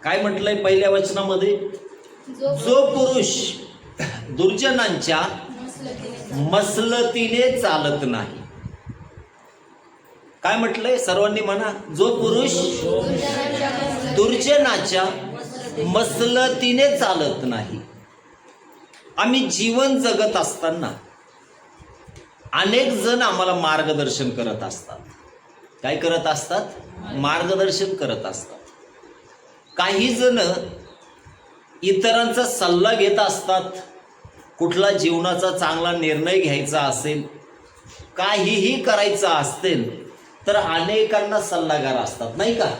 काय म्हटलंय पहिल्या वचनामध्ये? जो पुरुष दुर्जनांच्या मसलतीने चालत नाही. काय म्हटलंय? सर्वांनी म्हणा. जो पुरुष दुर्जनाच्या मसलतीने चालत नाही. आम्ही जीवन जगत असताना अनेक जण आम्हाला मार्गदर्शन करत असतात. काय करत असतात? मार्गदर्शन करत असतात. काही जण इतरांचा सल्ला घेत असतात. कुठला जीवनाचा चांगला निर्णय घ्यायचा असेल, काहीही करायचं असेल तर अनेकांना सल्लागार असतात, नाही का?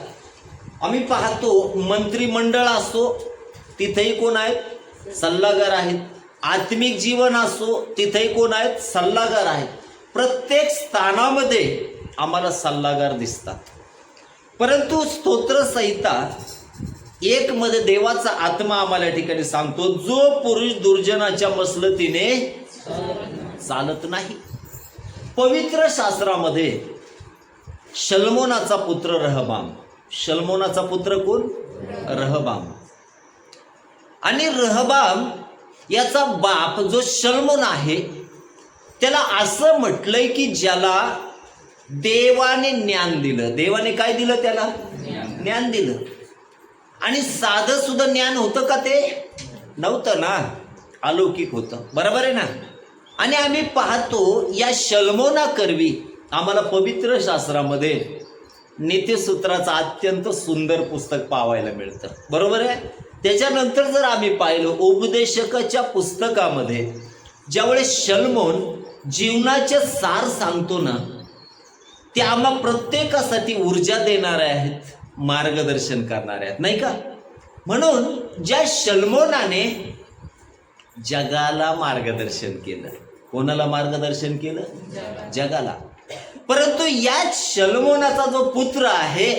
आम्ही पाहतो मंत्रिमंडळ असो, तिथेही कोण आहेत? सल्लागार आहेत. आत्मिक जीवन असो, तिथेही कोण आहेत? सल्लागार आहेत. प्रत्येक स्थानामध्ये आम्हाला सल्लागार दिसतात. परंतु स्तोत्रसंहिता 1 मध्ये देवाचा आत्मा आम्हाला या ठिकाणी सांगतो, जो पुरुष दुर्जनाच्या मसलतीने चालत नाही. पवित्र शास्त्रामध्ये शल्मोनाचा पुत्र रहबाम, शल्मोनाचा पुत्र कोण? रहबाम. आणि रहबाम याचा बाप जो शल्मोन आहे, त्याला असं म्हटलंय की ज्याला देवाने ज्ञान दिलं. देवाने काय दिलं? त्याला ज्ञान दिलं. आणि साधं सुद्धा ज्ञान होतं का? ते नव्हतं ना, अलौकिक होतं. बरोबर आहे ना? आणि आम्ही पाहतो या शल्मोनाकरवी आम्हाला पवित्र शास्त्रामध्ये नीतिसूत्राचं अत्यंत सुंदर पुस्तक पाहायला मिळतं. बरोबर आहे? त्याच्यानंतर जर आम्ही पाहिलं उपदेशकाच्या पुस्तकामध्ये ज्यावेळेस शल्मोन जीवनाचे सार सांगतो ना, ते आम्हा प्रत्येकासाठी ऊर्जा देणारे आहेत, मार्गदर्शन करणारे आहेत, नाही का? म्हणून ज्या शल्मोनाने जगाला मार्गदर्शन केलं. कोणाला मार्गदर्शन केलं? जगाला. परंतु याच शल्मोनाचा जो पुत्र आहे,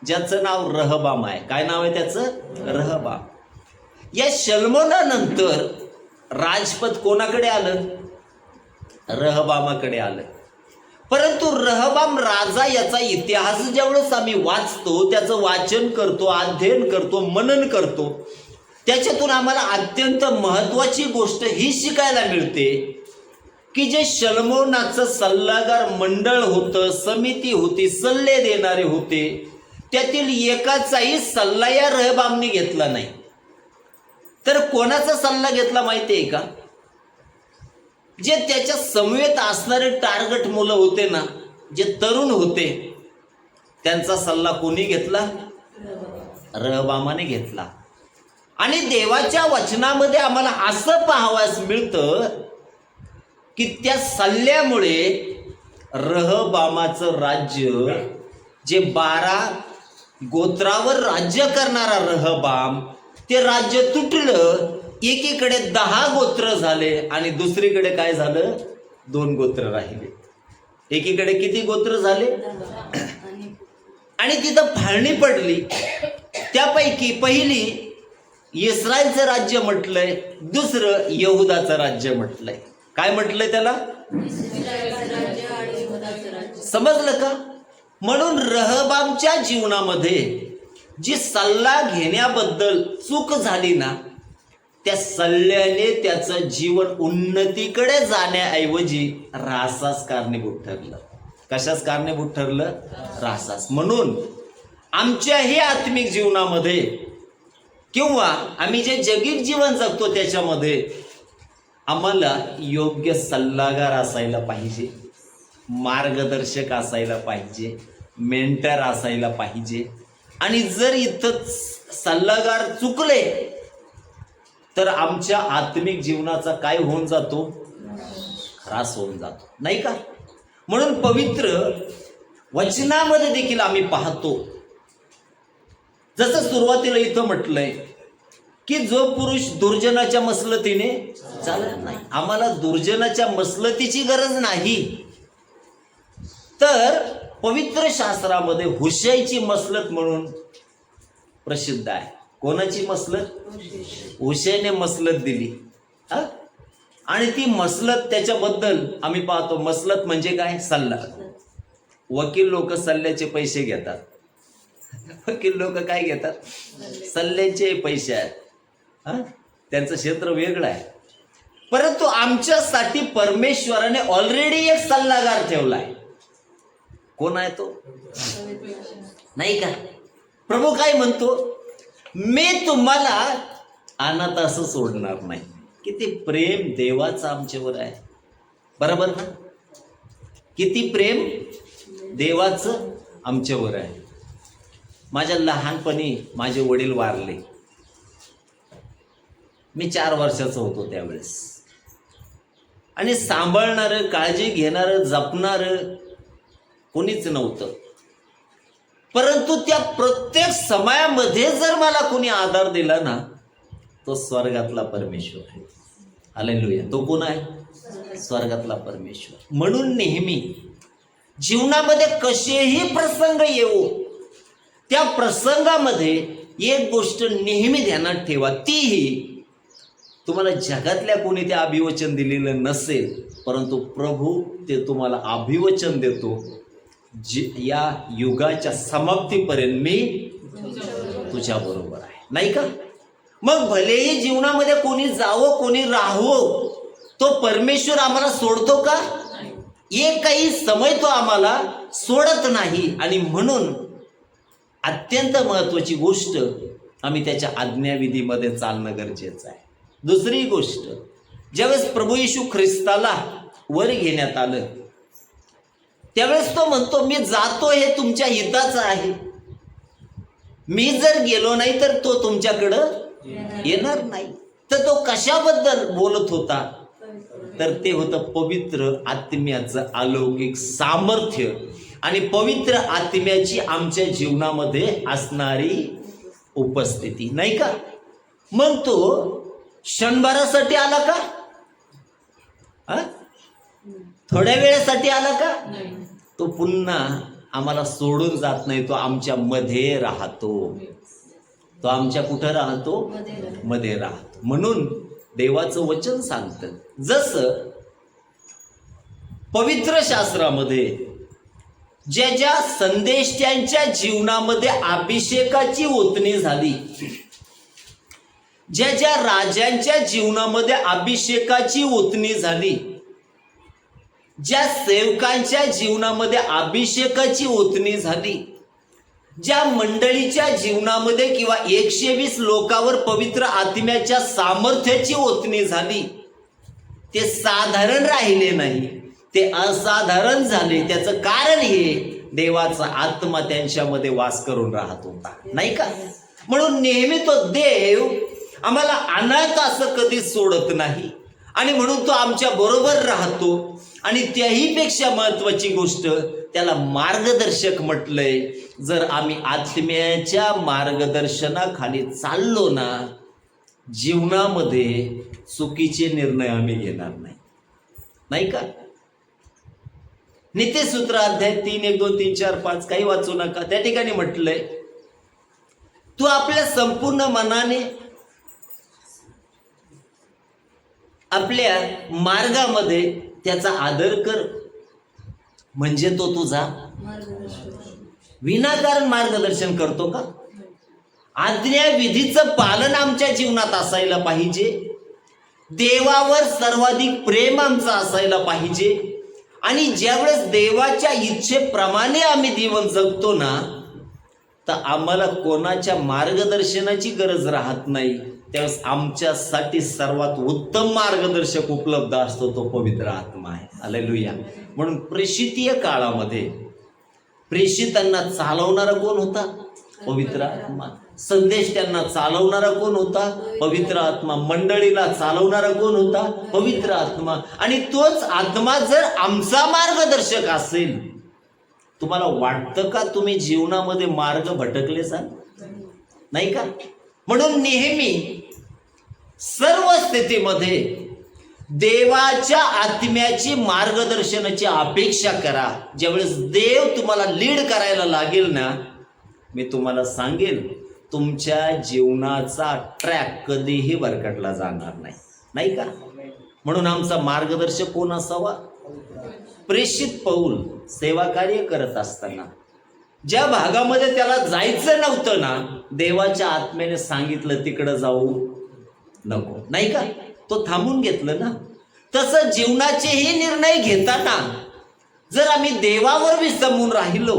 ज्याचं नाव रहबाम आहे. काय नाव आहे त्याचं? रहबाम. या शल्मोनानंतर राजपद कोणाकडे आलं? रहबामाकडे आलं. परंतु रहबाम राजा याचा इतिहास ज्यावेळेस आम्ही वाचतो, त्याचं वाचन करतो, अध्ययन करतो, मनन करतो, त्याच्यातून आम्हाला अत्यंत महत्वाची गोष्ट ही शिकायला मिळते की जे शल्मोनाचं सल्लागार मंडळ होतं, समिती होती, सल्ले देणारे होते, त्यातील एकाचाही सल्ला या रहबामने घेतला नाही. तर कोणाचा सल्ला घेतला माहिती आहे का? जे त्याच्या समवेत असणारे टार्गेट मुलं होते ना, जे तरुण होते, त्यांचा सल्ला कोणी घेतला? रहबामाने घेतला. आणि देवाच्या वचनामध्ये आम्हाला असं पाहावयास मिळतं की त्या सल्ल्यामुळे रहबामाचं राज्य, जे 12 गोत्रावर राज्य करणारा रहबाम, ते राज्य तुटलं. एकीकडे 10 गोत्र झाले आणि दुसरीकडे काय झालं? 2 गोत्र राहिले. एकीकडे किती गोत्र झाले? आणि तिथं फाळणी पडली. त्यापैकी पहिली इस्रायलचं राज्य म्हटलंय, दुसरं यहुदाचं राज्य म्हटलंय. काय म्हटलंय त्याला? समजलं का? म्हणून रहबामच्या जीवनामध्ये जी सल्ला घेण्याबद्दल चूक झाली ना, त्या सल्ल्याने त्याचं जीवन उन्नतीकडे जाण्याऐवजी ऱ्हासास कारणीभूत ठरलं. कशाच कारणीभूत ठरलं? ऱ्हासास. म्हणून आमच्याही आत्मिक जीवनामध्ये किंवा आम्ही जे जगिक जीवन जगतो त्याच्यामध्ये आम्हाला योग्य सल्लागार असायला पाहिजे, मार्गदर्शक असायला पाहिजे, मेंटर असायला पाहिजे. आणि जर इथं सल्लागार चुकले तर आमच्या आत्मिक जीवनाचा काय होऊन जातो? ह्रास होऊन जातो, नाही का? म्हणून पवित्र वचनामध्ये देखील आम्ही पाहतो, जसं सुरुवातीला इथं म्हटलंय की जो पुरुष दुर्जनाच्या मसलतीने चालत नाही. आम्हाला दुर्जनाच्या मसलतीची गरज नाही. तर पवित्र शास्त्रामध्ये हुशैची मसलत म्हणून प्रसिद्ध आहे. कोणाची मसलत? हुशैने मसलत दिली. आणि ती मसलत, त्याच्याबद्दल आम्ही पाहतो, मसलत म्हणजे काय? सल्ला. वकील लोक सल्ल्याचे पैसे घेतात. वकील लोक काय घेतात? सल्ल्याचे पैसे आहेत. हा, त्यांचं क्षेत्र वेगळं आहे. परंतु आमच्यासाठी परमेश्वराने ऑलरेडी एक सल्लागार ठेवलाय. कोण आहे तो? नाही का? प्रभू काय म्हणतो? मी तुम्हाला अनाथ असं सोडणार नाही. किती प्रेम देवाचं आमच्यावर आहे, बरोबर ना? किती प्रेम देवाचं आमच्यावर आहे. माझ्या लहानपणी माझे वडील वारले. मी 4 वर्षाचा होतो त्यावेळेस. आणि सांभाळणारं, काळजी घेणारं, जपणारं कोणीच नव्हतं. परंतु त्या प्रत्येक समयामध्ये जर मला कोणी आधार दिला ना, तो स्वर्गातला परमेश्वर आहे. हालेलुया. तो कोण आहे? स्वर्गातला परमेश्वर. म्हणून नेहमी जीवनामध्ये कसेही प्रसंग येऊ, त्या प्रसंगामध्ये एक गोष्ट नेहमी ध्यानात ठेवा. तीही तुम्हाला जगातल्या कोणी ते अभिवचन दिलेलं नसेल, परंतु प्रभू ते तुम्हाला अभिवचन देतो. या युगाच्या समाप्तीपर्यंत मी तुझ्या बरोबर आहे. नाही का? मग भलेही जीवनामध्ये कोणी जावो, कोणी राहावो, तो परमेश्वर आम्हाला सोडतो का? एक काही समय तो आम्हाला सोडत नाही. आणि म्हणून अत्यंत महत्वाची गोष्ट, आम्ही त्याच्या आज्ञाविधीमध्ये चालणं गरजेचं आहे. दुसरी गोष्ट, ज्यावेळेस प्रभू येशू ख्रिस्ताला वर घेण्यात आलं, त्यावेळेस तो म्हणतो मी जातो हे तुमच्या हिताचं आहे. मी जर गेलो नाही तर तो तुमच्याकडं येणार नाही. तर तो कशाबद्दल बोलत होता? तर ते होतं पवित्र आत्म्याचं अलौकिक सामर्थ्य आणि पवित्र आत्म्याची आमच्या जीवनामध्ये असणारी उपस्थिती. नाही का? मग तो क्षणभरासाठी आला का? थोड्या वेळेसाठी आला का? तो पुन्हा आम्हाला सोडून जात नाही. तो आमच्या मध्ये राहतो. तो आमच्या कुठं राहतो? मध्ये राहतो. म्हणून देवाचं वचन सांगतं, जसं पवित्र शास्त्रामध्ये ज्या ज्या संदेष्ट्यांच्या जीवनामध्ये अभिषेकाची ओतणी झाली, ज्या ज्या राजांच्या जीवनामध्ये अभिषेकाची ओतणी झाली, ज्या सेवकांच्या जीवनामध्ये अभिषेकाची ओतणी झाली, ज्या मंडळीच्या जीवनामध्ये किंवा 120 लोकांवर पवित्र आत्म्याच्या सामर्थ्याची ओतणी झाली, ते साधारण राहिले नाही, ते असाधारण झाले. त्याचं कारण हे देवाचा आत्मा त्यांच्यामध्ये वास करून राहत होता. नाही का? म्हणून नेहमी तो देव आम्हाला अनाथ असं कधीच सोडत नाही. आणि म्हणून तो आमच्या बरोबर राहतो. आणि त्याही पेक्षा महत्वाची गोष्ट, त्याला मार्गदर्शक म्हटलंय. जर आम्ही आत्म्याच्या मार्गदर्शनाखाली चाललो ना, जीवनामध्ये चुकीचे निर्णय आम्ही घेणार नाही. नाही का? नीतिसूत्र अध्याय 3, 1, 2, 3, 4, 5 काही वाचू नका. त्या ठिकाणी म्हटलंय, तू आपल्या संपूर्ण मनाने आपल्या मार्गामध्ये त्याचा आदर कर, म्हणजे तो तुझा विनाकारण मार्गदर्शन करतो का? आज्ञाविधीचं पालन आमच्या जीवनात असायला पाहिजे. देवावर सर्वाधिक प्रेम आमचं असायला पाहिजे. आणि ज्यावेळेस देवाच्या इच्छेप्रमाणे आम्ही जीवन जगतो ना, तर आम्हाला कोणाच्या मार्गदर्शनाची गरज राहत नाही. त्यावेळेस आमच्यासाठी सर्वात उत्तम मार्गदर्शक उपलब्ध असतो, तो पवित्र आत्मा आहे. हालेलुया. म्हणून प्रेषितीय काळामध्ये प्रेषितांना चालवणारा कोण होता? पवित्र आत्मा. संदेश त्यांना चालवणारा कोण होता? पवित्र आत्मा. मंडळीला चालवणारा कोण होता? पवित्र आत्मा. आणि तोच आत्मा जर आमचा मार्गदर्शक असेल, तुम्हाला वाटतं का तुम्ही जीवनामध्ये मार्ग भटकले जाल? नाही का? म्हणून नेहमी सर्व स्थितीमध्ये देवाच्या आत्म्याची मार्गदर्शनाची अपेक्षा करा. ज्यावेळेस देव तुम्हाला लीड करायला लागेल ना, मी तुम्हाला सांगेल, तुमच्या जीवनाचा ट्रॅक कधीही भरकटला जाणार नाही. नाही का? म्हणून आमचा मार्गदर्शक कोण असावा? प्रेषित पौल सेवा कार्य करत असताना ज्या भागामध्ये त्याला जायचं नव्हतं ना, देवाच्या आत्म्याने सांगितलं तिकडं जाऊ नको, नाही का? तो थांबून घेतलं ना. तसं जीवनाचेही निर्णय घेताना जर आम्ही देवावर विसंबून राहिलो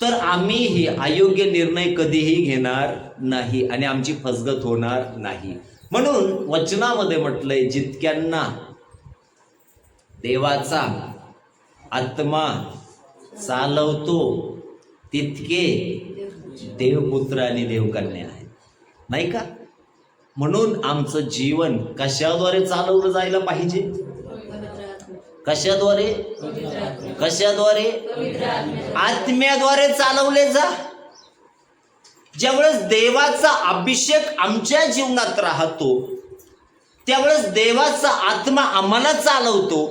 तर आम्हीही अयोग्य निर्णय कधीही घेणार नाही आणि आमची फसगत होणार नाही. म्हणून वचनामध्ये म्हटलंय, जितक्यांना देवाचा आत्मा चालवतो तितके देवपुत्र आणि देवकन्या आहेत, नाही का? म्हणून आमचं जीवन कशाद्वारे चालवलं जायला पाहिजे? कशाद्वारे? कशाद्वारे? आत्म्याद्वारे चालवले जा. ज्यावेळेस देवाचा अभिषेक आमच्या जीवनात राहतो त्यावेळेस देवाचा आत्मा आम्हाला चालवतो.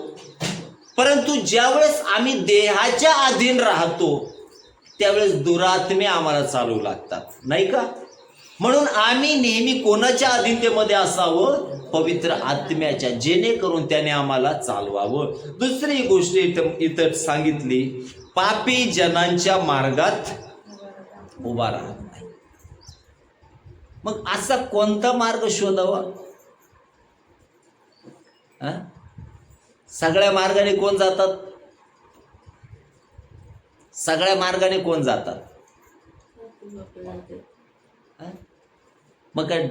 परंतु ज्यावेळेस आम्ही देहाच्या अधीन राहतो त्यावेळेस दुरात्मे आम्हाला चालू लागतात, नाही का? म्हणून आम्ही नेहमी कोणाच्या अधीनतेमध्ये असावं? पवित्र आत्म्याच्या, जेणेकरून त्याने आम्हाला चालवावं. दुसरी गोष्ट इथं सांगितली, पापी जनांच्या मार्गात उभा राहत नाही. मग असा कोणता मार्ग शोधावा? सगळ्या मार्गाने कोण जातात? सगळ्या मार्गाने कोण जातात? मग काय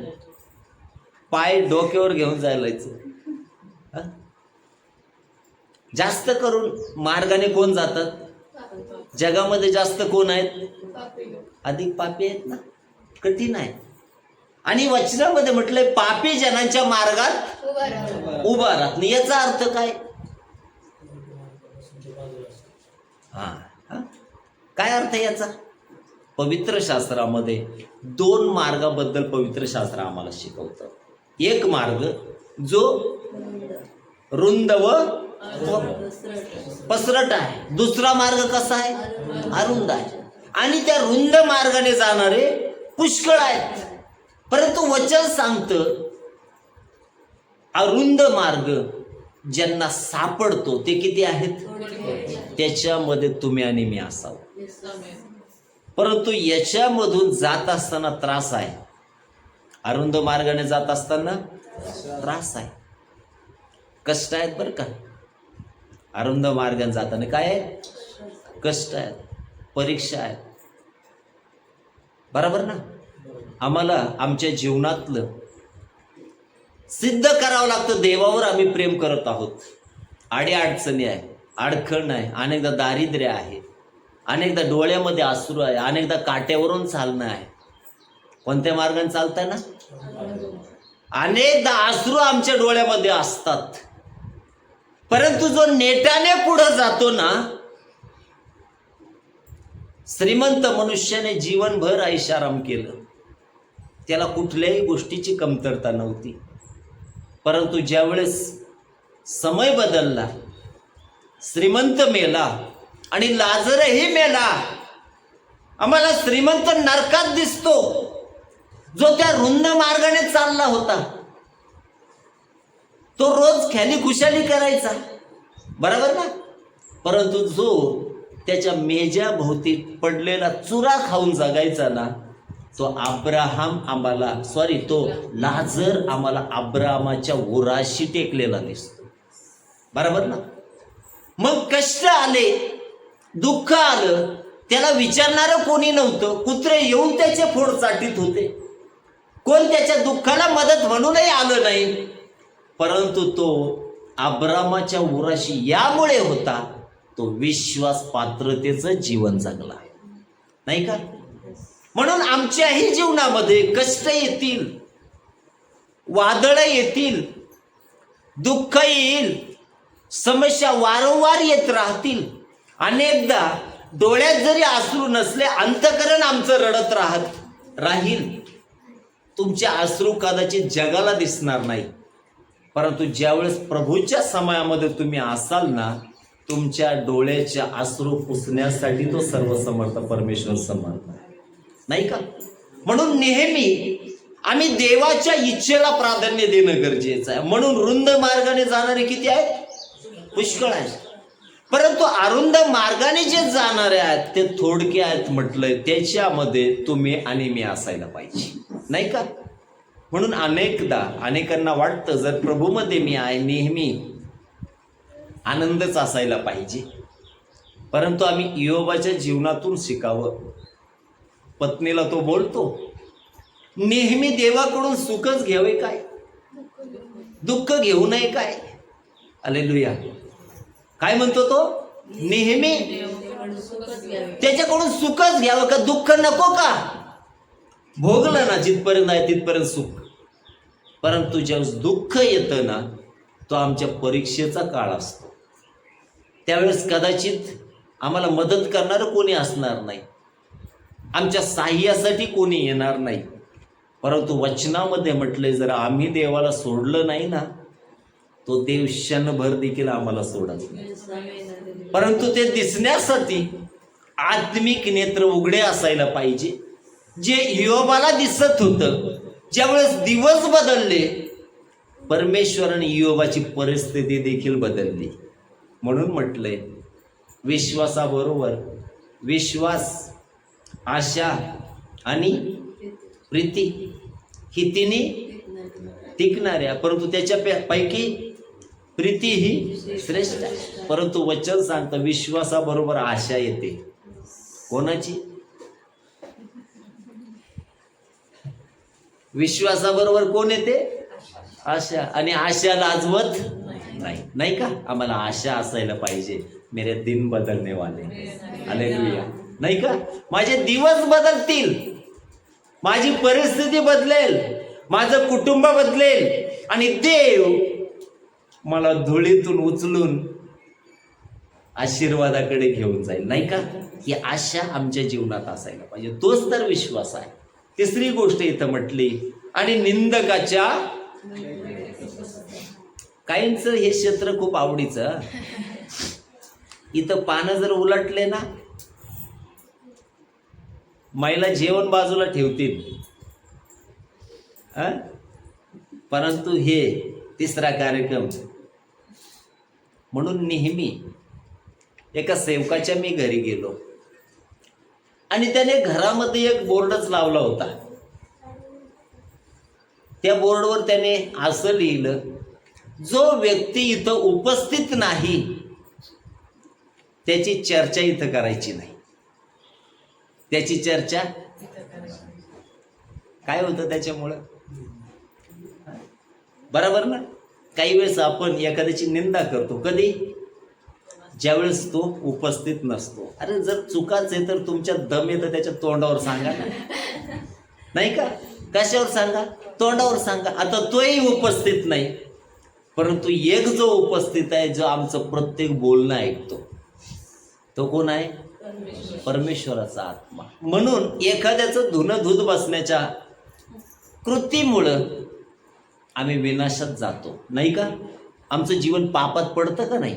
पाय डोक्यावर घेऊन जायला? जास्त करून मार्गाने कोण जातात? जगामध्ये जास्त कोण आहेत? अधिक पापी आहेत ना, कठीण आहे. आणि वचनामध्ये म्हटलंय, पापी जनांच्या मार्गात उभा राहत नाही. याचा अर्थ काय? काय अर्थ याचा? पवित्र शास्त्रामध्ये 2 मार्गाबद्दल पवित्र शास्त्र आम्हाला शिकवतं. एक मार्ग जो रुंद व पसरट आहे, दुसरा मार्ग कसा आहे? अरुंद आहे. आणि त्या रुंद मार्गाने जाणारे पुष्कळ आहेत. परंतु वचन सांगतं, अरुंद मार्ग ज्यांना सापडतो ते किती आहेत? त्याच्यामध्ये तुम्ही आणि मी असावं. परंतु याच्यामधून जात असताना त्रास आहे. अरुंद मार्गाने जात असताना त्रास आहे, कष्ट आहेत बरं का. अरुंद मार्गाने जाताना काय आहे? कष्ट आहेत, परीक्षा आहेत, बरोबर ना. आम्हाला आमच्या जीवनातलं सिद्ध करावं लागतं, देवावर आम्ही प्रेम करत आहोत. अडचणी आहे, अडखण आहे, अनेकदा दारिद्र्य आहे, अनेकदा डोळ्यामध्ये अश्रू आहे, अनेकदा काट्यावरून चालणं आहे. कोणत्या मार्गाने चालताय ना? अनेकदा अश्रू आमच्या डोळ्यामध्ये असतात. परंतु जो नेटाने पुढे जातो ना, श्रीमंत मनुष्याने जीवनभर ऐशाराम केलं, त्याला कुठल्याही गोष्टीची कमतरता नव्हती. परंतु ज्यावेळेस समय बदलला, श्रीमंत मेला आणि लाजरही मेला, आम्हाला श्रीमंत नरकात दिसतो जो त्या रुंद मार्गाने चालला होता. तो रोज ख्याली खुशाली करायचा, बरोबर ना. परंतु जो त्याच्या मेजाभोवती पडलेला चुरा खाऊन जगायचा ना, तो लाजर आम्हाला अब्राहमाच्या उराशी टेकलेला दिसतो, बरोबर ना. मग कष्ट आले, दुःख आलं, त्याला विचारणारं कोणी नव्हतं. कुत्रे येऊन त्याचे फोड चाटीत होते, कोण त्याच्या दुःखाला मदत म्हणूनही आलं नाही. परंतु तो अब्रामाच्या उराशी यामुळे होता, तो विश्वास पात्रतेचं जीवन जगला, नाही का. म्हणून आमच्याही जीवनामध्ये कष्ट येतील, वादळ येतील, दुःख येईल, समस्या वारंवार येत राहतील. अनेकदा डोळ्यात जरी अश्रू नसले, अंतःकरण आमचं रडत राहील. तुमचे अश्रू कदाचित जगाला दिसणार नाही, परंतु ज्यावेळेस प्रभूच्या समयामध्ये तुम्ही असाल ना, तुमच्या डोळ्याच्या अश्रू पुसण्यासाठी तो सर्वसमर्थ परमेश्वर समर्थ आहे, नाही का. म्हणून नेहमी आम्ही देवाच्या इच्छेला प्राधान्य देणं गरजेचं आहे. म्हणून रुंद मार्गाने जाणारे किती आहेत? पुष्कळ आहेत. परंतु अरुंद मार्गाने जे जाणारे आहेत ते थोडके आहेत म्हटलंय, त्याच्यामध्ये तुम्ही आणि मी असायला पाहिजे, नाही का? म्हणून अनेकांना वाटतं जर प्रभूमध्ये मी आहे नेहमी आनंदच असायला पाहिजे. परंतु आम्ही इयोबाच्या जीवनातून शिकावं. पत्नीला तो बोलतो, नेहमी देवाकडून सुखच घ्यावे काय, दुःख घेऊ नये काय. हालेलुया. काय म्हणतो तो? नेहमी त्याच्याकडून सुखच घ्यावं का, दुःख नको का? भोगलं ना जिथपर्यंत आहे तिथपर्यंत सुख. परंतु ज्यावेळेस दुःख येतं ना, तो आमच्या परीक्षेचा काळ असतो. त्यावेळेस कदाचित आम्हाला मदत करणारं कोणी असणार नाही, आमच्या साह्यासाठी कोणी येणार नाही. परंतु वचनामध्ये म्हटलंय, जर आम्ही देवाला सोडलं नाही ना, तो देव क्षणभर देखील आम्हाला सोडत नाही. परंतु ते दिसण्यासाठी आत्मिक नेत्र उघडे असायला पाहिजे. जे इयोबाला दिसत होतं, ज्यावेळेस दिवस बदलले, परमेश्वराने इयोबाची परिस्थिती देखील बदलली. म्हणून म्हटलंय, विश्वासाबरोबर विश्वास, आशा आणि प्रीती ही तिन्ही टिकणाऱ्या, परंतु त्याच्या पैकी प्रीती ही श्रेष्ठ आहे. परंतु वचन सांगतं विश्वासाबरोबर आशा येते. कोणाची? विश्वासाबरोबर कोण येते? आशा. आणि आशा लाजवत नाही, नाही का? आम्हाला आशा असायला पाहिजे. मेरे दिन बदलने वाले, हालेलुया, नाही का? माझे दिवस बदलतील, माझी परिस्थिती बदलेल, माझं कुटुंब बदलेल आणि देव मला धुळीतून उचलून आशीर्वादाकडे घेऊन जाईल, नाही का? ही आशा आमच्या जीवनात असायला पाहिजे. तोच तर विश्वास आहे. तिसरी गोष्ट इथं म्हटली, आणि निंदकाच्या, काहींचं हे क्षेत्र खूप आवडीचं. इथं पानं जर उलटले ना, महिला जेवण बाजूला ठेवतील. परंतु हे तिसरा कार्यक्रम. म्हणून नेहमी एका सेवकाच्या मी घरी गेलो आणि त्याने घरामध्ये एक बोर्डच लावला होता. त्या बोर्डवर त्याने असं लिहिलं, जो व्यक्ती इथं उपस्थित नाही त्याची चर्चा इथं करायची नाही. त्याची चर्चा काय होतं त्याच्यामुळं? बरोबर ना? काही वेळेस आपण एखाद्याची निंदा करतो. कधी? ज्यावेळेस तो उपस्थित नसतो. अरे जर चुकाच आहे तर तुमच्या दम येतं त्याच्या तोंडावर सांगा ना, नाही का? कशावर सांगा? तोंडावर सांगा. आता तोही उपस्थित नाही, परंतु एक जो उपस्थित आहे, जो आमचं प्रत्येक बोलणं ऐकतो, तो कोण आहे? परमेश्वराचा आत्मा. म्हणून एखाद्याचं धुणं धुत बसण्याच्या कृतीमुळं आम्ही विनाशात जातो, नाही का? आमचं जीवन पापात पडतं का नाही?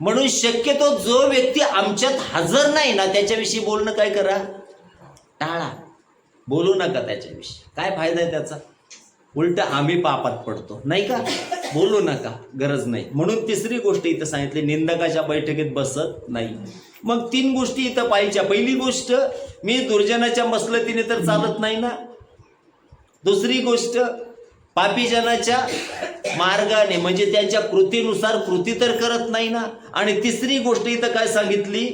म्हणून शक्यतो जो व्यक्ती आमच्यात हजर नाही ना, त्याच्याविषयी बोलणं काय करा? टाळा. बोलू नका त्याच्याविषयी. काय फायदा आहे त्याचा? उलट आम्ही पापात पडतो, नाही का? बोलू नका, गरज नाही. म्हणून तिसरी गोष्ट इथं सांगितली, निंदकाच्या बैठकीत बसत नाही. मग 3 गोष्टी इथं पाहिजे. पहिली गोष्ट, मी दुर्जनाच्या मसलतीने तर चालत नाही ना. दुसरी गोष्ट, पापीजनाच्या मार्गाने म्हणजे त्यांच्या कृतीनुसार कृती तर करत नाही ना. आणि तिसरी गोष्ट इथं काय सांगितली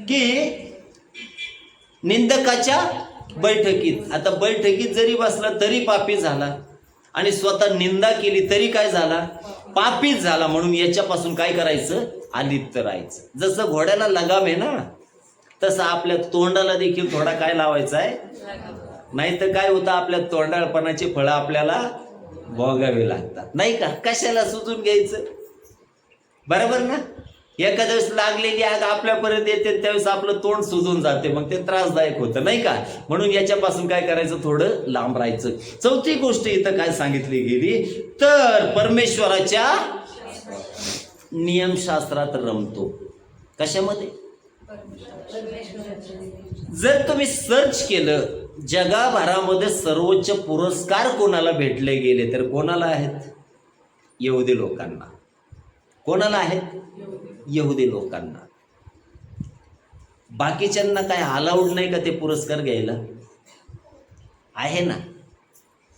की निंदकाच्या बैठकीत. आता बैठकीत जरी बसला तरी पापी झाला, आणि स्वतः निंदा केली तरी काय झाला? पापीच झाला. म्हणून याच्यापासून काय करायचं? आलिप्त राहायचं. जसं घोड्याला लगाम आहे ना, तसं आपल्या तोंडाला देखील थोडा काय लावायचा आहे? नाही तर काय होतं? आपल्या तोंडाळपणाची फळं आपल्याला भोगावी लागतात, नाही का? कशाला सुचून घ्यायचं? बरोबर ना? एखाद्या वेळेस लागलेली आग आपल्यापर्यंत येते, त्यावेळेस आपलं तोंड सुजून जाते, मग ते त्रासदायक होतं, नाही का? म्हणून याच्यापासून काय करायचं? थोडं लांब राहायचं. चौथी गोष्ट इथं काय सांगितली गेली तर परमेश्वराच्या नियमशास्त्रात रमतो. कशामध्ये? जर तुम्ही सर्च केलं जगाभरामध्ये सर्वोच्च पुरस्कार कोणाला भेटले गेले तर कोणाला आहेत? यहुदी लोकांना. कोणाला आहेत? यहुदी लोकांना. बाकीच्यांना काय अलाउड नाही का ते पुरस्कार घ्यायला? आहे ना.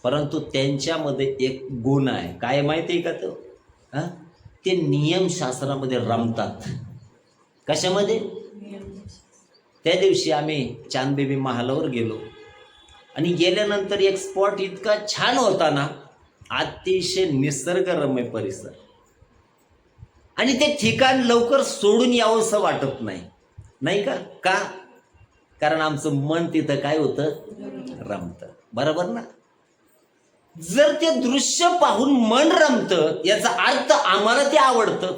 परंतु त्यांच्यामध्ये एक गुण आहे, काय माहिती आहे का तो? ते नियमशास्त्रामध्ये रमतात. कशामध्ये? त्या दिवशी आम्ही चांदबेबी महालावर गेलो आणि गेल्यानंतर एक स्पॉट इतका छान होता ना, अतिशय निसर्गरम्य परिसर, आणि ते ठिकाण लवकर सोडून यावंसं वाटत नाही, नाही का? का? कारण आमचं मन तिथं काय होतं? रमतं. बरोबर ना? जर ते दृश्य पाहून मन रमतं याचा अर्थ आम्हाला ते आवडतं.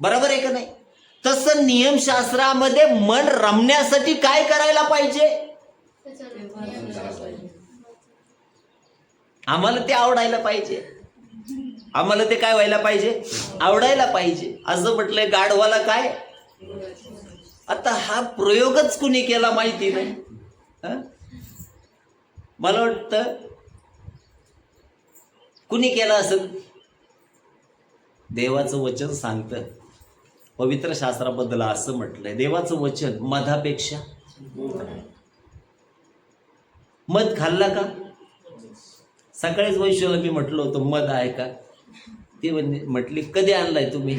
बरोबर आहे का नाही? तसं नियमशास्त्रामध्ये मन रमण्यासाठी काय करायला पाहिजे? आम्हाला ते आवडायला पाहिजे. आम्हाला ते काय व्हायला पाहिजे? आवडायला पाहिजे. असं म्हटलंय गाढवाला काय? आता हा प्रयोगच कुणी केला माहिती नाही. मला वाटतं कुणी केला असं? देवाचं वचन सांगतं, पवित्र शास्त्राबद्दल असं म्हटलंय, देवाचं वचन मधापेक्षा. मध खाल्ला का? सकाळीच वैश्वला मी म्हटलं होतं मध आहे का? ती म्हटली कधी आणलाय तुम्ही?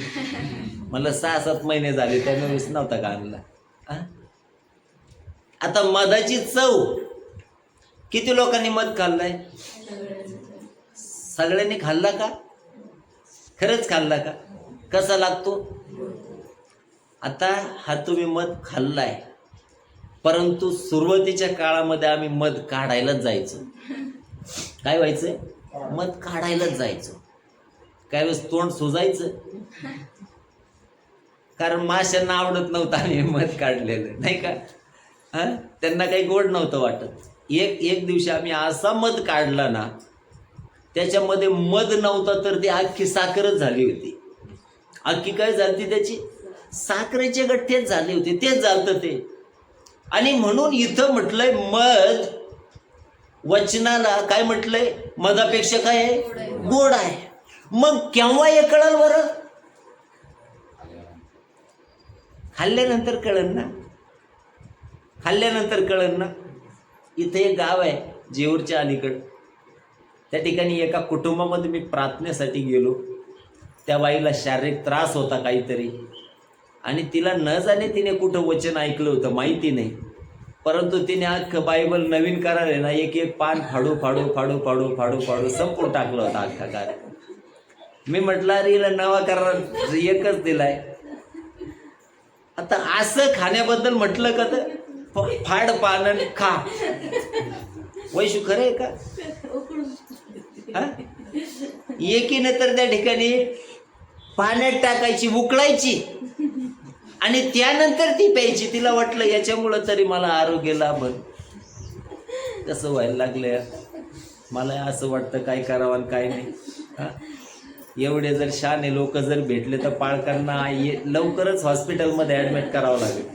मला 6-7 महिने झाले, त्यावेळेस नव्हता का आणला? आता मधाची चव, किती लोकांनी मध खाल्लाय? सगळ्यांनी खाल्ला का? खरंच खाल्ला का? कसा लागतो? आता हा तुम्ही मध खाल्लाय, परंतु सुरुवातीच्या काळामध्ये आम्ही मध काढायलाच जायचो. काय व्हायचंय? मध काढायलाच जायचो. काय वेळेस तोंड सुजायचं, कारण माशांना आवडत नव्हतं आम्ही मध काढलेलं, नाही का? त्यांना काही गोड नव्हतं वाटत. एक दिवशी आम्ही असा मध काढला ना, त्याच्यामध्ये मध नव्हता तर ती अख्खी साखरच झाली होती. अख्खी काय झाली? त्याची साखरेचे गठ्ठेच झाले होते, तेच झालं ते. आणि म्हणून इथं म्हटलंय मध, वचनाला काय म्हटलंय? मधापेक्षा काय आहे? गोड आहे. मग केव्हा हे कळलं बरं? खाल्ल्यानंतर कळलं ना. खाल्ल्यानंतर कळलं ना. इथे एक गाव आहे जेऊरच्या अलीकडं, त्या ठिकाणी एका कुटुंबामध्ये मी प्रार्थनेसाठी गेलो. त्या बाईला शारीरिक त्रास होता काहीतरी, आणि तिला न जाणे तिने कुठं वचन ऐकलं होतं माहिती नाही, परंतु तिने अख्खं बायबल नवीन करायला ना एक पान फाडू फाडू फाडू फाडू फाडू फाडू संपून टाकलं होतं अख्खा कार्यक्रम. मी म्हटलं अरे हिला नवा करा एकच दिलाय. आता असं खाण्याबद्दल म्हटलं का तर फाड पान खा. वैशू खरं आहे का? एकीने तर त्या ठिकाणी पाण्यात टाकायची, उकळायची, आणि त्यानंतर ती प्यायची. तिला वाटलं याच्यामुळं तरी मला आरोग्य लाभल. कसं व्हायला लागलं? मला असं वाटतं काय करावं आणि काय नाही. एवढे जर शहाणे लोक जर भेटले तर पालकांना लवकरच हॉस्पिटलमध्ये ॲडमिट करावं लागेल.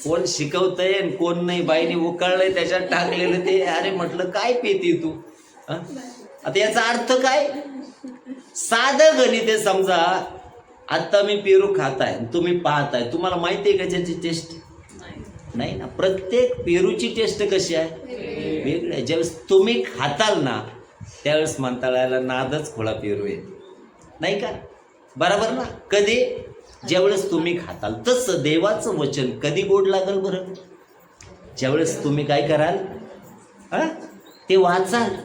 कोण शिकवतंय कोण नाही. बाईने उकळलंय त्याच्यात टाकलेलं ते. अरे म्हटलं काय पेती तू? आता याचा अर्थ काय? साधं गणित आहे. समजा आता मी पेरू खाताय, तुम्ही पाहताय, तुम्हाला माहिती आहे का त्याची टेस्ट? नाही ना. प्रत्येक पेरूची टेस्ट कशी आहे? वेगळी आहे. ज्यावेळेस तुम्ही खाताल ना त्यावेळेस म्हणता याला नादच खोळा पेरू आहे, नाही का? बरोबर ना? कधी? ज्यावेळेस तुम्ही खाताल. तसं देवाचं वचन कधी गोड लागल बरं? ज्यावेळेस तुम्ही काय कराल? ते वाचाल,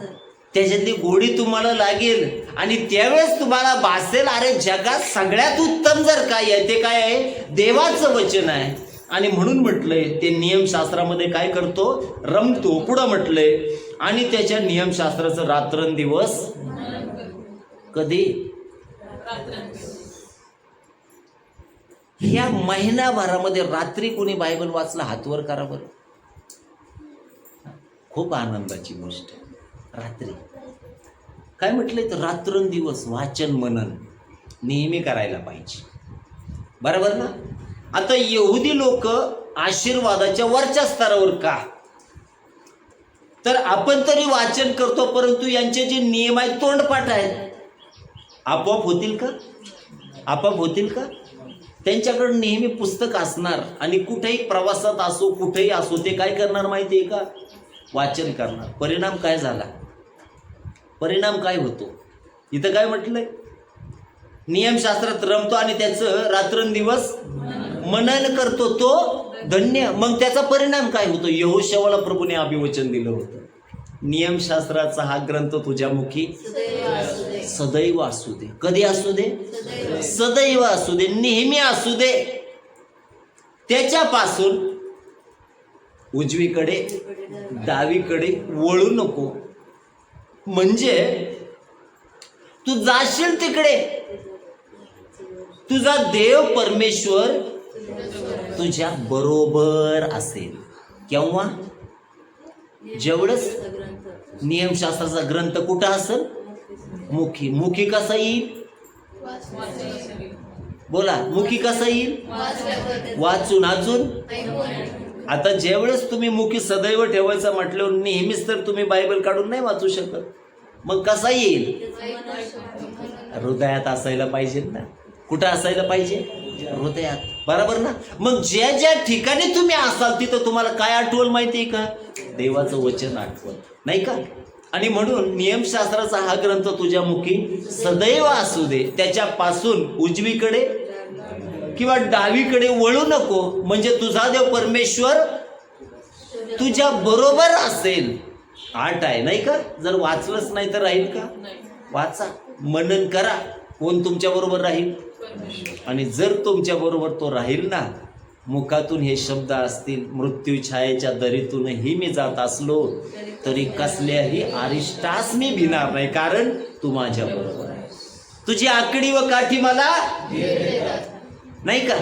त्याच्यातली गोडी तुम्हाला लागेल, आणि त्यावेळेस तुम्हाला भासेल अरे जगात सगळ्यात उत्तम जर काय आहे ते काय आहे? देवाचं वचन आहे. आणि म्हणून म्हटलंय ते नियमशास्त्रामध्ये काय करतो? रमतो. पुढं म्हटलंय आणि त्याच्या नियमशास्त्राचं रात्रंदिवस. कधी? या महिनाभरामध्ये रात्री कोणी बायबल वाचला हातवर करा बरं. खूप आनंदाची गोष्ट. रात्री काय म्हटलंय तर रात्रंदिवस वाचन मनन नेहमी करायला पाहिजे. बरोबर ना? आता यहुदी लोक आशीर्वादाच्या वरच्या स्तरावर का? तर आपण तरी वाचन करतो, परंतु यांचे जे नियम आहेत तोंडपाठ आहेत. आपोआप होतील का? आपोआप होतील का? त्यांच्याकडे नेहमी पुस्तक असणार आणि कुठेही प्रवासात असो कुठेही असो ते काय करणार माहिती आहे का? वाचन करणार. परिणाम काय झाला? परिणाम काय होतो? इथं काय म्हटलंय? नियमशास्त्रात रमतो आणि त्याचं रात्रंदिवस मनन करतो तो धन्य. मग त्याचा परिणाम काय होतो? यहोशूआला प्रभूने अभिवचन दिलं होतं, नियमशास्त्राचा हा ग्रंथ तुझ्या मुखी सदैव असू दे. कधी असू दे? सदैव असू दे, नेहमी असू दे. त्याच्यापासून उजवीकडे डावीकडे वळू नको. म्हणजे तू जाशील तिकडे तुझा देव परमेश्वर तुझ्या बरोबर असेल. केव्हा? जेवढंच नियमशास्त्राचा ग्रंथ कुठं असेल? मुखी. मुखी कसा येईल? बोला, मुखी कसा येईल? वाचून. अजून आता ज्यावेळेस तुम्ही मुखी सदैव ठेवायचं म्हटल्यावर नेहमीच तर तुम्ही बायबल काढून नाही वाचू शकत. मग कसा येईल? हृदयात असायला पाहिजे ना. कुठं असायला पाहिजे? हृदयात. बरोबर ना? मग ज्या ज्या ठिकाणी तुम्ही असाल तिथं तुम्हाला काय आठवल माहिती आहे का? देवाचं वचन आठवल, नाही का? आणि म्हणून नियमशास्त्राचा हा ग्रंथ तुझ्या मुखी सदैव असू दे. त्याच्यापासून उजवीकडे किंवा डावीकडे वळू नको. म्हणजे तुझा देव परमेश्वर तुझ्या बरोबर असेल. 8 आहे, नाही का? जर वाचलंच नाही तर राहील का? वाचा, मनन करा. कोण तुमच्या बरोबर राहील? आणि जर तुमच्या बरोबर तो राहील ना, मुखातून हे शब्द असतील, मृत्यू छायेच्या दरीतूनही मी जात असलो तरी कसल्याही अरिष्टास मी भिणार नाही, कारण तू माझ्या बरोबर आहे. तुझी आकडी व काठी मला नाही का?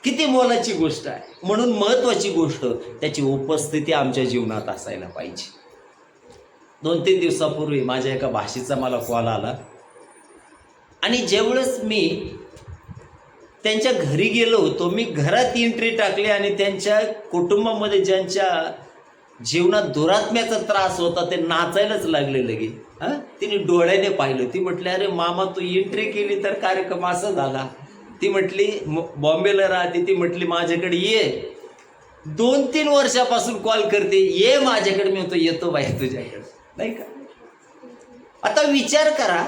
किती मोलाची गोष्ट आहे. म्हणून महत्वाची गोष्ट त्याची उपस्थिती आमच्या जीवनात असायला पाहिजे. 2-3 दिवसापूर्वी माझ्या एका भाषेचा मला कॉल आला आणि ज्यावेळेस मी त्यांच्या घरी गेलो होतो, मी घरात एंट्री टाकली आणि त्यांच्या कुटुंबामध्ये ज्यांच्या जीवनात दुरात्म्याचा त्रास होता ते नाचायलाच लागले लगेच. तिने डोळ्याने पाहिलं. ती म्हटली, अरे मामा तू एंट्री केली तर कार्यक्रम असा झाला. ती म्हटली बॉम्बेला राहते. ती म्हटली माझ्याकडे ये. 2-3 वर्षापासून कॉल करते, ये माझ्याकडे. मी म्हणतो येतो बाई तुझ्याकडे, नाही का? आता विचार करा,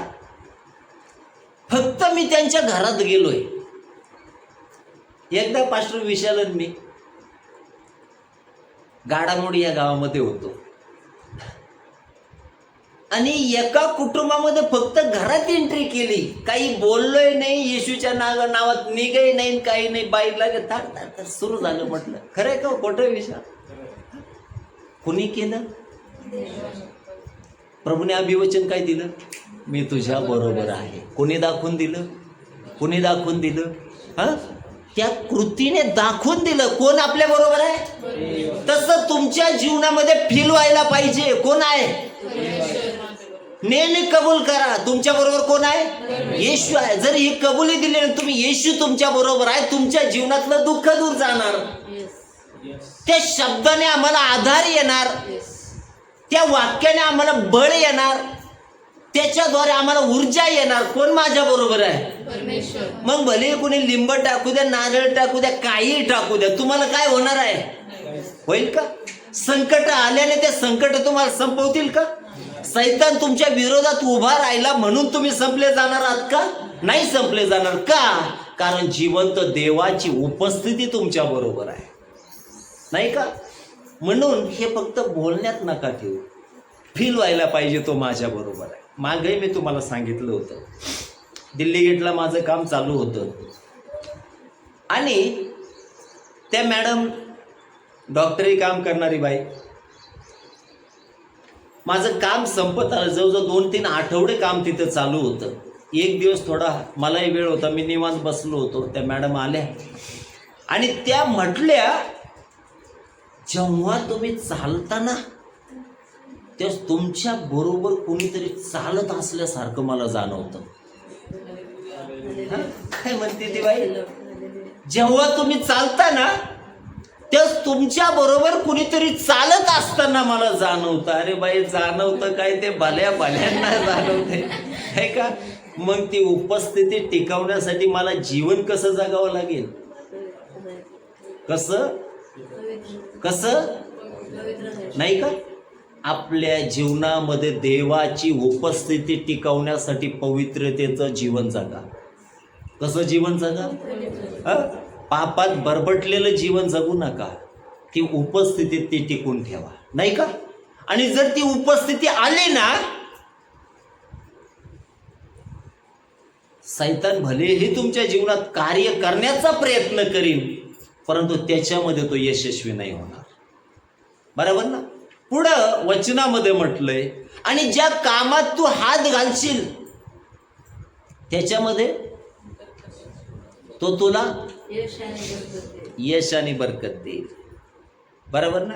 फक्त मी त्यांच्या घरात गेलोय. एकदा पास्टर विशाल आणि मी गाडामोडी या गावामध्ये होतो आणि एका कुटुंबामध्ये फक्त घरात एंट्री केली. काही बोललोय नाही, येशूच्या नावात निघाई नाही, काही नाही. बाईला ताट सुरू झालं. म्हटलं खरंय का खोटं? विशाल कुणी केलं? प्रभूने अभिवचन काय दिलं? मी तुझ्या बरोबर आहे. कोणी दाखवून दिलं? कोणी दाखवून दिलं? त्या कृतीने दाखवून दिलं कोण आपल्या बरोबर आहे. तसं तुमच्या जीवनामध्ये फील व्हायला पाहिजे. कोण आहे? नेहमी कबूल करा, तुमच्या बरोबर कोण आहे? येशू आहे. जर ही कबुली दिली ना तुम्ही, येशू तुमच्या बरोबर आहे, तुमच्या जीवनातलं दुःख दूर जाणार. त्या शब्दाने आम्हाला आधार येणार, त्या वाक्याने आम्हाला बळ येणार, त्याच्याद्वारे आम्हाला ऊर्जा येणार. कोण माझ्या बरोबर आहे? मग भले कोणी लिंब टाकू द्या, नारळ टाकू द्या, काही टाकू द्या, तुम्हाला काय होणार आहे? होईल का? संकट आल्याने ते संकट तुम्हाला संपवतील का? सैतान तुमच्या विरोधात उभा राहिला म्हणून तुम्ही संपले जाणार आहात का? नाही संपले जाणार. का? कारण जिवंत देवाची उपस्थिती तुमच्या बरोबर आहे, नाही का? म्हणून हे फक्त बोलण्यात नका ठेवू, फील व्हायला पाहिजे तो माझ्या बरोबर आहे. मागे मी तुम्हाला सांगितलं होतं, दिल्ली गेटला माझं काम चालू होतं आणि त्या मॅडम डॉक्टरी काम करणारी बाई, माझं काम संपत आलं. जवळजवळ 2-3 आठवडे काम तिथं चालू होतं. एक दिवस थोडा मलाही वेळ होता, मी निवांत बसलो होतो. त्या मॅडम आल्या आणि त्या म्हटल्या, जेव्हा तुम्ही चालताना तेव्हा तुमच्या बरोबर कोणीतरी चालत असल्यासारखं मला जाणवतं. काय म्हणते ती बाई? जेव्हा तुम्ही चालताना तेव्हा तुमच्या बरोबर कुणीतरी चालत असताना मला जाणवतं. अरे बाई, जाणवतं काय? ते भल्या भल्यांना जाणवते. आहे का? मग ती उपस्थिती टिकवण्यासाठी मला जीवन कसं जगावं लागेल? कसं कसं नाही का? आपल्या जीवनामध्ये देवाची उपस्थिती टिकवण्यासाठी पवित्रतेचं जीवन जगा. कसं जीवन जगा? पापात बरबटलेलं जीवन जगू नका. ती उपस्थिती ती टिकून ठेवा, नाही का? आणि जर ती उपस्थिती आली ना, सैतान भलेही तुमच्या जीवनात कार्य करण्याचा प्रयत्न करीन, परंतु त्याच्यामध्ये तो यशस्वी नाही होणार. बरोबर ना? पुढं वचनामध्ये म्हटलंय, आणि ज्या कामात तू हात घालशील त्याच्यामध्ये तो तुला यश आणि बरकत देईल. बरोबर ना?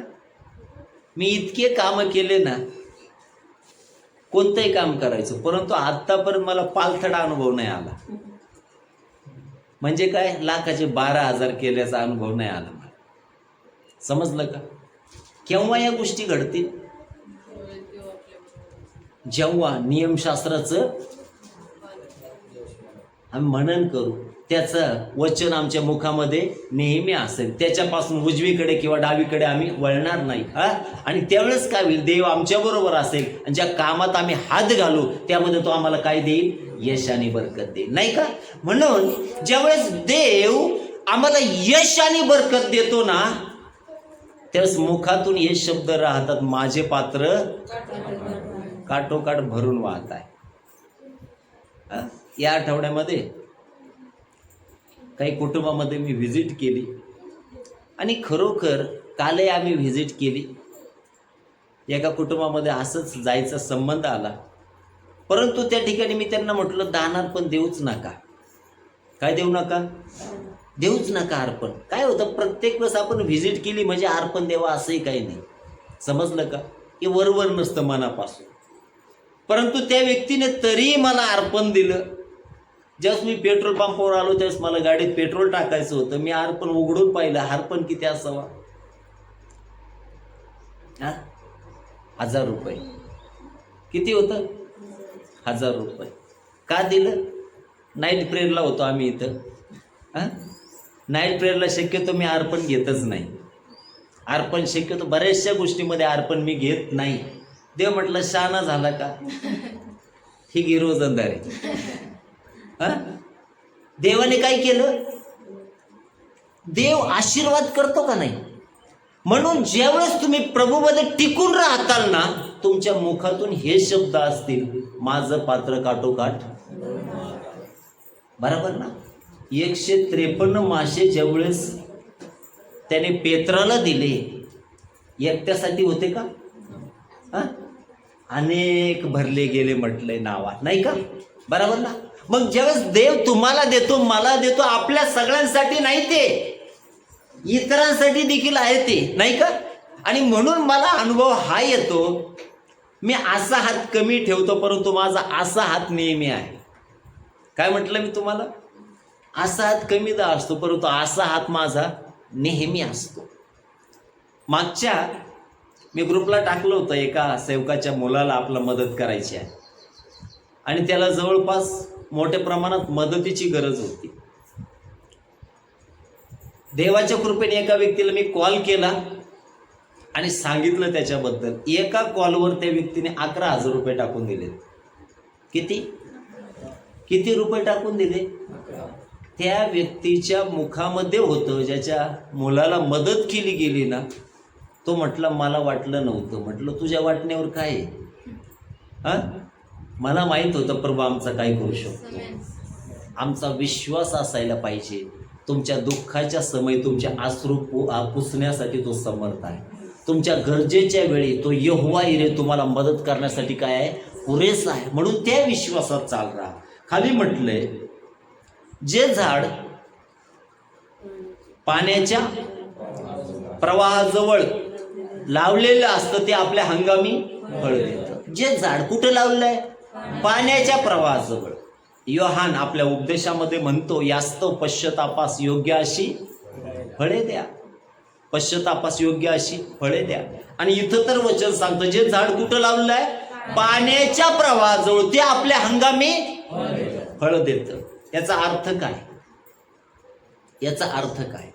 मी इतके काम केले ना, कोणतंही काम करायचं, परंतु आतापर्यंत मला पालथडा अनुभव नाही आला. म्हणजे काय? लाखाचे 12,000 केल्याचा अनुभव नाही आला मला. समजलं का? केव्हा या गोष्टी घडतील? जेव्हा नियमशास्त्राचं आम्ही मनन करू, त्याचं वचन आमच्या मुखामध्ये नेहमी असेल, त्याच्यापासून उजवीकडे किंवा डावीकडे आम्ही वळणार नाही. आणि त्यावेळेस काय होईल? देव आमच्या बरोबर असेल, आणि ज्या कामात आम्ही हात घालू त्यामध्ये तो आम्हाला काय देईल? यश आणि बरकत देईल, नाही का? म्हणून ज्यावेळेस देव आम्हाला यश आणि बरकत देतो ना, त्यावेळेस मुखातून हे शब्द राहतात, माझे पात्र काठोकाठ भरून वाहत आहे. या आठवड्यामध्ये काही कुटुंबामध्ये मी व्हिजिट केली, आणि खरोखर कालही आम्ही व्हिजिट केली. एका कुटुंबामध्ये असंच जायचा संबंध आला, परंतु त्या ठिकाणी मी त्यांना म्हटलं, दान अर्पण देऊच नका. काय देऊ नका? देऊच नका अर्पण. काय होतं, प्रत्येक वेळेस आपण व्हिजिट केली म्हणजे अर्पण देवा असंही काही नाही. समजलं का? हे वरवर नसतं, मनापासून. परंतु त्या व्यक्तीने तरी मला अर्पण दिलं. ज्यावेळेस मी पेट्रोल पंपावर आलो त्यावेळेस मला गाडीत पेट्रोल टाकायचं होतं. मी अर्पण उघडून पाहिलं. अर्पण किती असावा? 1000 रुपये. किती होतं? 1000 रुपये. का दिलं? नाईट प्रेयरला होतो आम्ही इथं. नाईट प्रेयरला शक्यतो मी अर्पण घेतच नाही. अर्पण शक्यतो बऱ्याचशा गोष्टीमध्ये अर्पण मी घेत नाही. देव म्हटलं, शहाणा झाला का? ही गिरोजंदारी. देवाने काय केलं? देव आशीर्वाद करतो का नाही? म्हणून ज्यावेळेस तुम्ही प्रभूमध्ये टिकून राहताल ना, तुमच्या मुखातून हे शब्द असतील, माझं पात्र काठोकाठ. बरोबर ना? 153 मासे ज्यावेळेस त्याने पेत्राला दिले, एकट्यासाठी होते का? अनेक भरले गेले म्हटलंय नावात, नाही का? बरोबर ना? मग ज्यावेळेस देव तुम्हाला देतो, मला देतो, आपल्या सगळ्यांसाठी नाही, ते इतरांसाठी देखील आहे ते, नाही का? आणि म्हणून मला अनुभव हा येतो, मी असा हात कमी ठेवतो, परंतु माझा असा हात नेहमी आहे. काय म्हटलं मी तुम्हाला? असा हात कमीदा असतो, परंतु असा हात माझा नेहमी असतो. मागच्या मी ग्रुपला टाकलं होतं, एका सेवकाच्या मुलाला आपला मदत करायची आहे, आणि त्याला जवळपास मोठ्या प्रमाणात मदतीची गरज होती. देवाच्या कृपेने एका व्यक्तीला मी कॉल केला आणि सांगितलं त्याच्याबद्दल. एका कॉलवर त्या व्यक्तीने 11,000 रुपये टाकून दिले. किती रुपये टाकून दिले? त्या व्यक्तीच्या मुखामध्ये होतं, ज्याच्या मुलाला मदत केली गेली ना, तो म्हटला, मला वाटलं नव्हतं. म्हटलं, तुझ्या वाटण्यावर काय आहे? मला माहीत होतं प्रभू आमचा काय करू शकतो. आमचा विश्वास असायला पाहिजे. तुमच्या दुःखाच्या समयी तुमच्या अश्रू पुसण्यासाठी तो समर्थ आहे. तुमच्या गरजेच्या वेळी तो यहोवा इरे तुम्हाला मदत करण्यासाठी काय आहे? पुरेसा आहे. म्हणून त्या विश्वासात चाल राहा. खाली म्हटलंय, जे झाड पाण्याच्या प्रवाहाजवळ लावलेलं असतं ते आपल्या हंगामी फळ देतं. जे झाड कुठे लावलंय? पाण्याच्या प्रवाहाजवळ. योहान आपल्या उपदेशामध्ये म्हणतो, यास्तव पश्चातापास योग्य अशी फळे द्या. पश्चातापास योग्य अशी फळे द्या. आणि इथं तर वचन सांगतं, जे झाड कुठं लावलंय? पाण्याच्या प्रवाहाजवळ ते आपल्या हंगामी फळ देतं. याचा अर्थ काय? याचा अर्थ काय?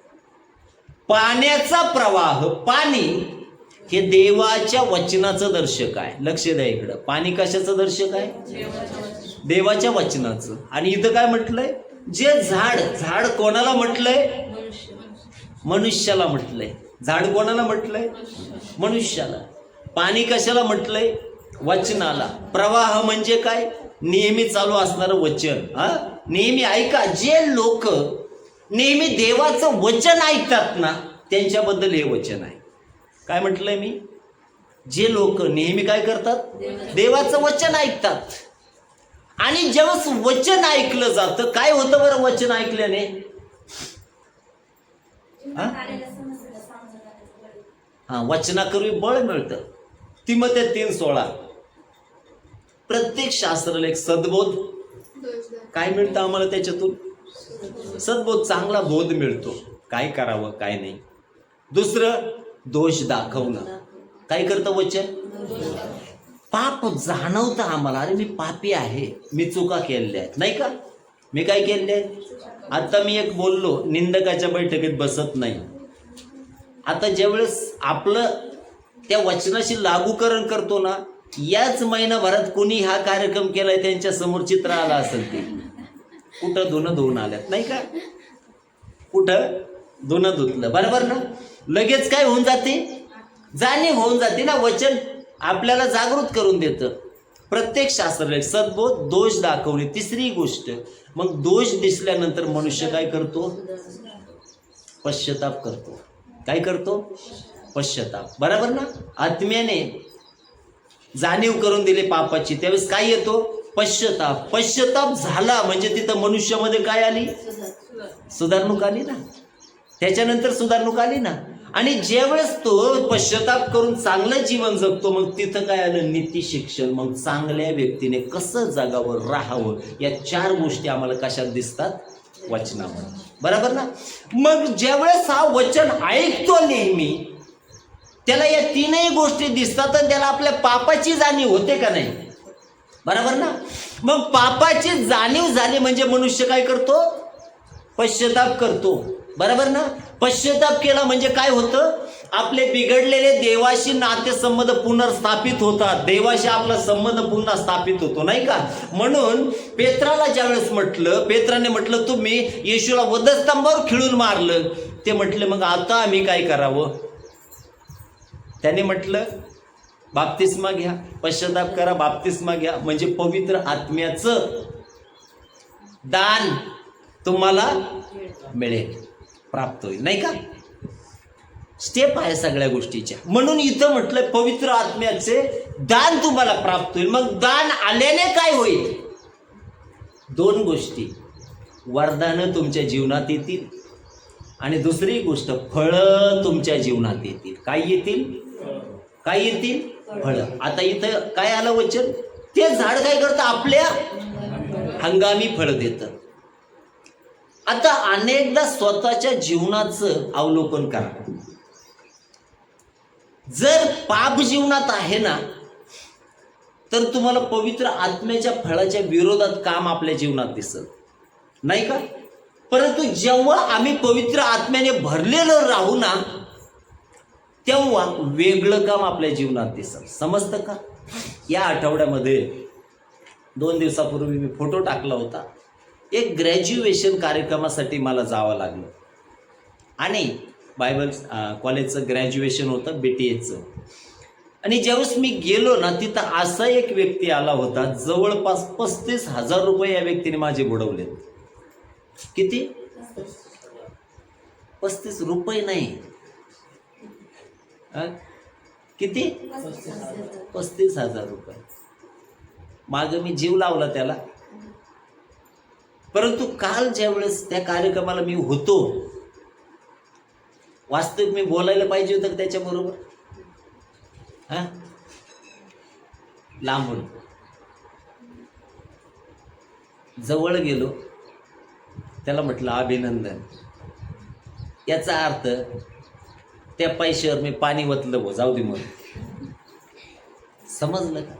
पाण्याचा प्रवाह, पाणी हे देवाच्या वचनाचं दर्शक आहे. लक्ष द्या इकडं. पाणी कशाचं दर्शक आहे? देवाच्या वचनाचं. आणि इथं काय म्हटलंय? जे झाड, झाड कोणाला म्हटलंय? मनुष्याला म्हटलंय. झाड कोणाला म्हटलंय? मनुष्याला. पाणी कशाला म्हटलंय? वचनाला. प्रवाह म्हणजे काय? नेहमी चालू असणारं वचन. नेहमी ऐका. जे लोक नेहमी देवाचं वचन ऐकतात ना, त्यांच्याबद्दल हे वचन आहे. काय म्हटलंय मी? जे लोक नेहमी काय करतात? देवाचं वचन ऐकतात. आणि जेव्हा वचन ऐकलं जातं, काय होतं बरं वचन ऐकल्याने? वचनाकरवी बळ मिळतं. तिमोथेय 3:16. प्रत्येक शास्त्राला एक सद्बोध काय मिळतं आम्हाला त्याच्यातून? सद्बोध, चांगला बोध मिळतो. काय करावं काय नाही. दुसरं दोष दाखवणं. काय करतं वचन? पाप जाणवतं आम्हाला. अरे मी पापी आहे, मी चुका केलेल्या आहेत, नाही का? मी काय केले आहेत? आता मी एक बोललो, निंदकाच्या बैठकीत बसत नाही. आता ज्यावेळेस आपलं त्या वचनाशी लागूकरण करतो ना, याच महिनाभरात कोणी हा कार्यक्रम केलाय त्यांच्या समोर चित्र आलं असेल. ते कुठं धुणं धुवून आल्यात, नाही का? कुठं धुणं धुतलं, बरोबर ना? लगेच काय होऊन जाते? जाणीव होऊन जाते ना. वचन आपल्याला जागृत करून देतं. प्रत्येक शास्त्र सद्बोध, दोष दाखवणे. तिसरी गोष्ट, मग दोष दिसल्यानंतर मनुष्य काय करतो? पश्चाताप करतो. काय करतो? पश्चाताप, बरोबर ना? आत्म्याने जाणीव करून दिली पापाची, त्यावेळेस काय येतो? पश्चाताप. पश्चाताप झाला म्हणजे तिथं मनुष्यामध्ये काय आली? सुधारणूक आली ना. त्याच्यानंतर सुधारणूक आली ना. आणि ज्यावेळेस तो पश्चाताप करून चांगलं जीवन जगतो, मग तिथं काय आलं? नीती शिक्षण. मग चांगल्या व्यक्तीने कसं जगावं, राहावं, या 4 गोष्टी आम्हाला कशात दिसतात? वचनामध्ये, बरोबर ना? मग ज्यावेळेस हा वचन ऐकतो नेहमी, त्याला या 3ही गोष्टी दिसतात आणि त्याला आपल्या पापाची जाणीव होते का नाही? बरोबर ना? मग पापाची जाणीव झाली म्हणजे मनुष्य काय करतो? पश्चाताप करतो, बरोबर ना? पश्चाताप केला म्हणजे काय होतं? आपले बिघडलेले देवाशी नातेसंबंध पुनर्स्थापित होतात. देवाशी आपला संबंध पुन्हा स्थापित होतो, नाही का? म्हणून पेत्राला ज्यावेळेस म्हटलं, पेत्राने म्हटलं तुम्ही येशूला वधस्तंभावर खिळून मारलं. ते म्हटले मग आता आम्ही काय करावं? त्याने म्हटलं बाप्तिस्मा घ्या, पश्चाताप करा, बाप्तिस्मा घ्या, म्हणजे पवित्र आत्म्याचं दान तुम्हाला मिळेल, प्राप्त होईल, नाही का? स्टेप आहे सगळ्या गोष्टीच्या. म्हणून इथं म्हटलं पवित्र आत्म्याचे दान तुम्हाला प्राप्त होईल. मग दान आल्याने काय होईल? 2 गोष्टी, वरदानं तुमच्या जीवनात येतील आणि दुसरी गोष्ट फळं तुमच्या जीवनात येतील. काय येतील? काय येतील? फळं. आता इथं काय आलं वचन? ते झाड काय करतं? आपल्या हंगामी फळं देतं. आता अनेकदा स्वतःच्या जीवनाचं अवलोकन करा. जर पाप जीवनात आहे ना, तर तुम्हाला पवित्र आत्म्याच्या फळाच्या विरोधात काम आपल्या जीवनात दिसत नाही का? परंतु जेव्हा आम्ही पवित्र आत्म्याने भरलेलं राहू ना, तेव्हा वेगळं काम आपल्या जीवनात दिसत. समजतं का? या आठवड्यामध्ये 2 दिवसापूर्वी मी फोटो टाकला होता. एक ग्रॅज्युएशन कार्यक्रमासाठी मला जावं लागलं आणि बायबल कॉलेजचं ग्रॅज्युएशन होतं, BTAचं. आणि ज्यावेळेस मी गेलो ना, तिथं असा एक व्यक्ती आला होता, जवळपास 35,000 रुपये या व्यक्तीने माझे बुडवलेत. किती? 35 रुपये नाही, किती? 35,000 रुपये. मागं मी जीव लावला त्याला. परंतु काल ज्यावेळेस त्या कार्यक्रमाला मी होतो, वास्तविक मी बोलायला पाहिजे होतं त्याच्याबरोबर, लांबून. जवळ गेलो, त्याला म्हटलं अभिनंदन. याचा अर्थ त्या पैशावर मी पाणी वतलं, जाऊ दे मग. समजलं का?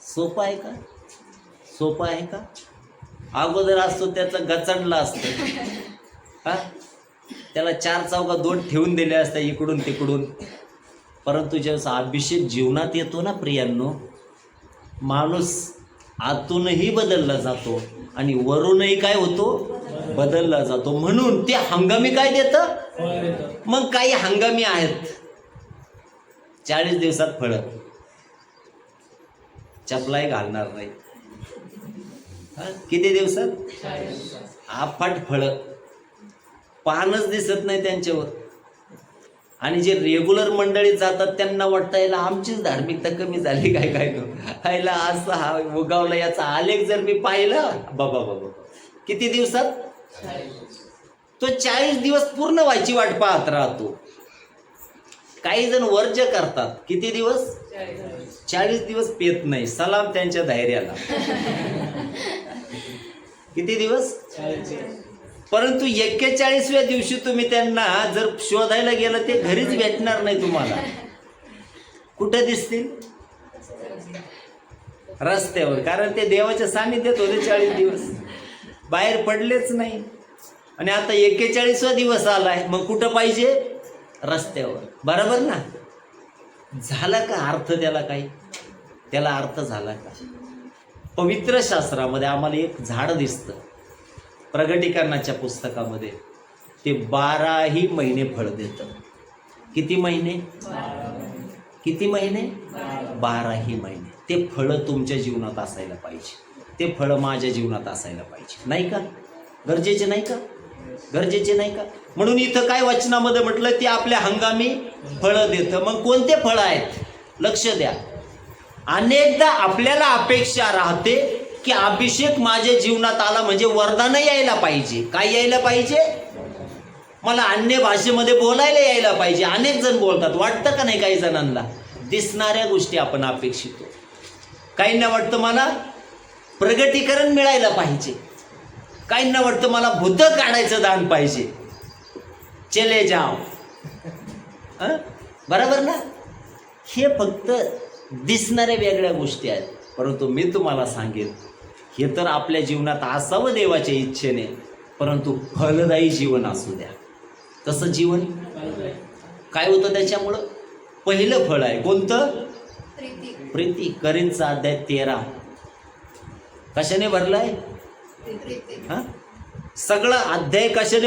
सोपं आहे का? सोपं आहे का? अगोदर असतो त्याचं गचंडलं असतं हा, त्याला 4 चौघा दोन ठेवून दिले असतात इकडून तिकडून. परंतु जेव्हा अभिषेक जीवनात येतो ना प्रियांनो, माणूस आतूनही बदलला जातो आणि वरूनही काय होतो, बदलला जातो. म्हणून ते हंगामी काय देतं. मग काही हंगामी आहेत 40 दिवसात फळं, चपलाही घालणार नाही. किती दिवसात? अफाट फळं, पानच दिसत नाही त्यांच्यावर. आणि जे रेग्युलर मंडळीत जातात त्यांना वाटतं याला आमचीच धार्मिकता कमी झाली काय काय ह्याला असं हा उगावला, याचा आलेख जर मी पाहिला बाबा बाबा. किती दिवसात? तो 40 दिवस पूर्ण व्हायची वाट पाहत राहतो. काही जण वर्ज्य करतात. किती दिवस? 40 दिवस पेत नाही. सलाम त्यांच्या धैर्याला. किती दिवस? परंतु 41व्या दिवशी तुम्ही त्यांना जर शोधायला गेलं ते घरीच भेटणार नाही तुम्हाला. कुठं दिसतील? रस्त्यावर. कारण ते देवाच्या सानिध्यात होते 40 दिवस, बाहेर पडलेच नाही. आणि आता 41वा दिवस आलाय, मग कुठं पाहिजे? रस्त्यावर. बरोबर ना? झाला का अर्थ त्याला? काही त्याला अर्थ झाला का? पवित्र शास्त्रामध्ये आम्हाला एक झाड दिसतं, प्रगटीकरणाच्या पुस्तकामध्ये. ते 12ही महिने फळ देतं. किती महिने? किती महिने? 12ही महिने. ते फळं तुमच्या जीवनात असायला पाहिजे. ते फळं माझ्या जीवनात असायला पाहिजे. नाही का? गरजेचे नाही का? गरजेचे नाही का? म्हणून इथं काय वचनामध्ये म्हटलं, ते आपल्या हंगामी फळं देतं. मग कोणते फळं आहेत? लक्ष द्या. अनेकदा आपल्याला अपेक्षा राहते की अभिषेक माझ्या जीवनात आला म्हणजे वरदान यायला पाहिजे. काय यायला पाहिजे? मला अन्य भाषेमध्ये बोलायला यायला पाहिजे. अनेक जण बोलतात. वाटतं का नाही काही जणांना? दिसणाऱ्या गोष्टी आपण अपेक्षितो. काहींना वाटतं मला प्रगटीकरण मिळायला पाहिजे. काहींना वाटतं मला भूत काढायचं दान पाहिजे. चले जाओ. बरोबर ना? हे फक्त दिसणाऱ्या वेगळ्या गोष्टी आहेत. परंतु मी तुम्हाला सांगेन, हे तर आपल्या जीवनात असावं देवाच्या इच्छेने, परंतु फलदायी जीवन असू द्या. कसं जीवन? काय होतं त्याच्यामुळं? पहिलं फळ आहे कोणतं? प्रीती. करींचा अध्याय 13 कशाने भरलाय? हा, सगळं अध्याय कशाने